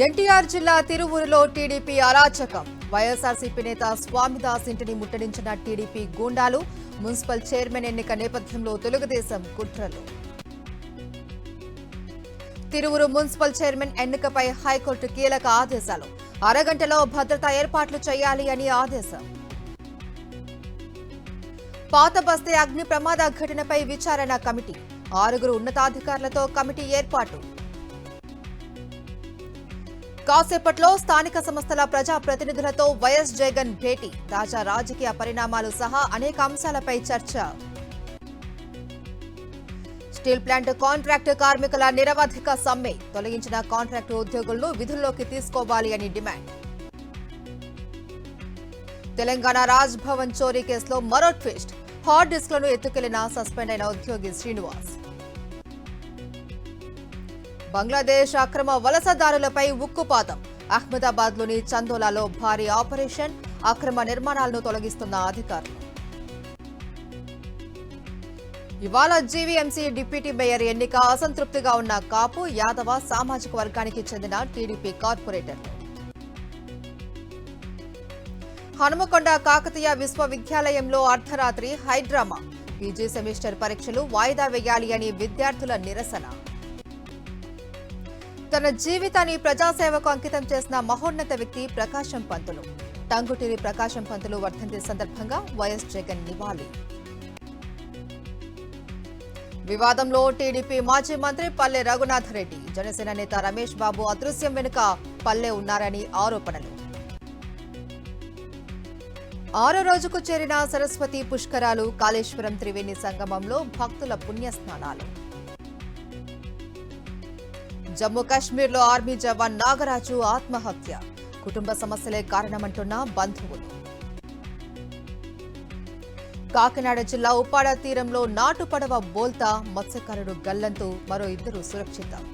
ఎన్టీఆర్ జిల్లా తిరువూరులో టీడీపీ అరాచకం. వైఎస్ఆర్సీపీ నేత స్వామిదాస్ ఇంటిని ముట్టడించిన టీడీపీ గూండాలు. మున్సిపల్ చైర్మన్ ఎన్నిక నేపథ్యంలో తెలుగుదేశం కుట్రలు. తిరువూరు మున్సిపల్ చైర్మన్ ఎన్నికపై హైకోర్టు కీలక ఆదేశాలు. అరగంటలో భద్రతా ఏర్పాట్లు చేయాలి అని ఆదేశం. పాత బస్తీ అగ్ని ప్రమాద ఘటనపై విచారణ కమిటీ. 6 ఉన్నతాధికారులతో కమిటీ ఏర్పాటు. కాసేపట్లో స్థానిక సంస్థల ప్రజాప్రతినిధులతో వైఎస్ జగన్ భేటీ. తాజా రాజకీయ పరిణామాలు సహా అనేక అంశాలపై చర్చ. స్టీల్ ప్లాంట్ కాంట్రాక్టు కార్మికుల నిరవధిక సమ్మె. తొలగించిన కాంట్రాక్టు ఉద్యోగులను విధుల్లోకి తీసుకోవాలి అని డిమాండ్. తెలంగాణ రాజ్ భవన్ చోరీ కేసులో మరో ట్విస్ట్. హార్డ్ డిస్క్లను ఎత్తుకెళ్లిన సస్పెండ్ అయిన ఉద్యోగి శ్రీనివాస్. బంగ్లాదేశ్ అక్రమ వలసదారులపై ఉక్కుపాతం. అహ్మదాబాద్లోని చందోలాలో భారీ ఆపరేషన్. అక్రమ నిర్మాణాలను తొలగిస్తున్న అధికారులు. ఇవాళ జీవీఎంసీ డిప్యూటీ మేయర్ ఎన్నిక. అసంతృప్తిగా ఉన్న కాపు, యాదవ సామాజిక వర్గానికి చెందిన టీడీపీ కార్పొరేటర్లు. హనుమకొండ కాకతీయ విశ్వవిద్యాలయంలో అర్ధరాత్రి హైడ్రామా. పీజీ సెమిస్టర్ పరీక్షలు వాయిదా వేయాలి అని విద్యార్థుల నిరసన. తన జీవితాన్ని ప్రజాసేవకు అంకితం చేసిన మహోన్నత వ్యక్తి ప్రకాశం పంతులు. టంగుటూరి ప్రకాశం పంతులు వర్ధంతి సందర్భంగా వైఎస్ జగన్ నివాళి. వివాదంలో టీడీపీ మాజీ మంత్రి పల్లె రఘునాథరెడ్డి. జనసేన నేత రమేష్ బాబు అదృశ్యం వెనుక పల్లె ఉన్నారని ఆరోపణలు. 6వ రోజుకు చేరిన సరస్వతి పుష్కరాలు. కాళేశ్వరం త్రివేణి సంగమంలో భక్తుల పుణ్యస్నానాలు. జమ్మూ కాశ్మీర్లో ఆర్మీ జవాన్ నాగరాజు ఆత్మహత్య. కుటుంబ సమస్యలే కారణమంటున్న బంధువులు. కాకినాడ జిల్లా ఉప్పాడ తీరంలో నాటు పడవ బోల్తా. మత్స్యకారుడు గల్లంతు. మరో 2 సురక్షితం.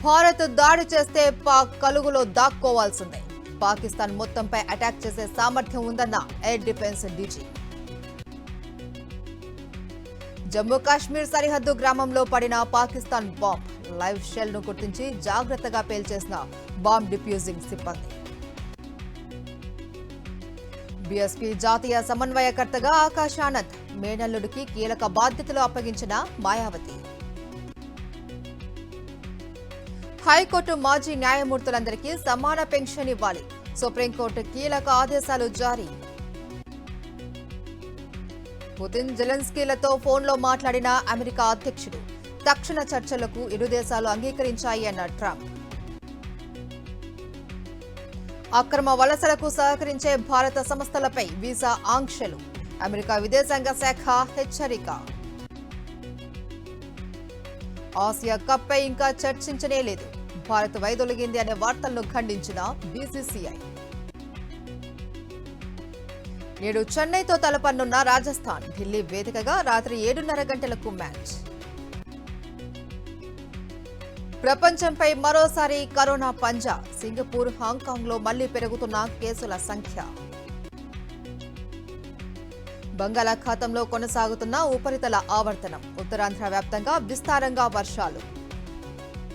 భారత్ దాడి చేస్తే పాక్ కలుగులో దాక్కోవాల్సిందే. పాకిస్తాన్ మొత్తంపై అటాక్ చేసే సామర్థ్యం ఉందన్న air defence DG. Jammu Kashmir సరిహద్దు గ్రామంలో పడిన పాకిస్తాన్ బాంబ్. లైవ్ షెల్ ను గుర్తించి జాగ్రత్తగా పేల్చేసిన బాంబ్ డిఫ్యూజింగ్ సిబ్బంది. బీఎస్పీ జాతీయ సమన్వయకర్తగా ఆకాష్ ఆనంద్. మేనల్లుడికి కీలక బాధ్యతలు అప్పగించిన మాయావతి. హైకోర్టు మాజీ న్యాయమూర్తులందరికీ సమాన పెన్షన్ ఇవ్వాలి. సుప్రీంకోర్టు కీలక ఆదేశాలు జారీ. పుతిన్, జెలెన్స్కీలతో ఫోన్లో మాట్లాడిన అమెరికా అధ్యక్షుడు. తక్షణ చర్చలకు ఇరు దేశాలు అంగీకరించాయి అన్న ట్రంప్. అక్రమ వలసలకు సహకరించే భారత సంస్థలపై వీసా ఆంక్షలు. అమెరికా విదేశాంగ శాఖ హెచ్చరిక. ఆసియా కప్పై ఇంకా చర్చించనే లేదు. భారత్ వైదొలిగింది అనే వార్తలను ఖండించిన బీసీసీఐ. నేడు చెన్నైతో తలపన్నున్న రాజస్థాన్. ఢిల్లీ వేదికగా రాత్రి 7:30 గంటలకు మ్యాచ్. ప్రపంచంపై మరోసారి కరోనా పంజా. సింగపూర్, హాంకాంగ్లో మళ్లీ పెరుగుతున్న కేసుల సంఖ్య. బంగాళాఖాతంలో కొనసాగుతున్న ఉపరితల ఆవర్తనం. ఉత్తరాంధ్ర వ్యాప్తంగా విస్తారంగా వర్షాలు.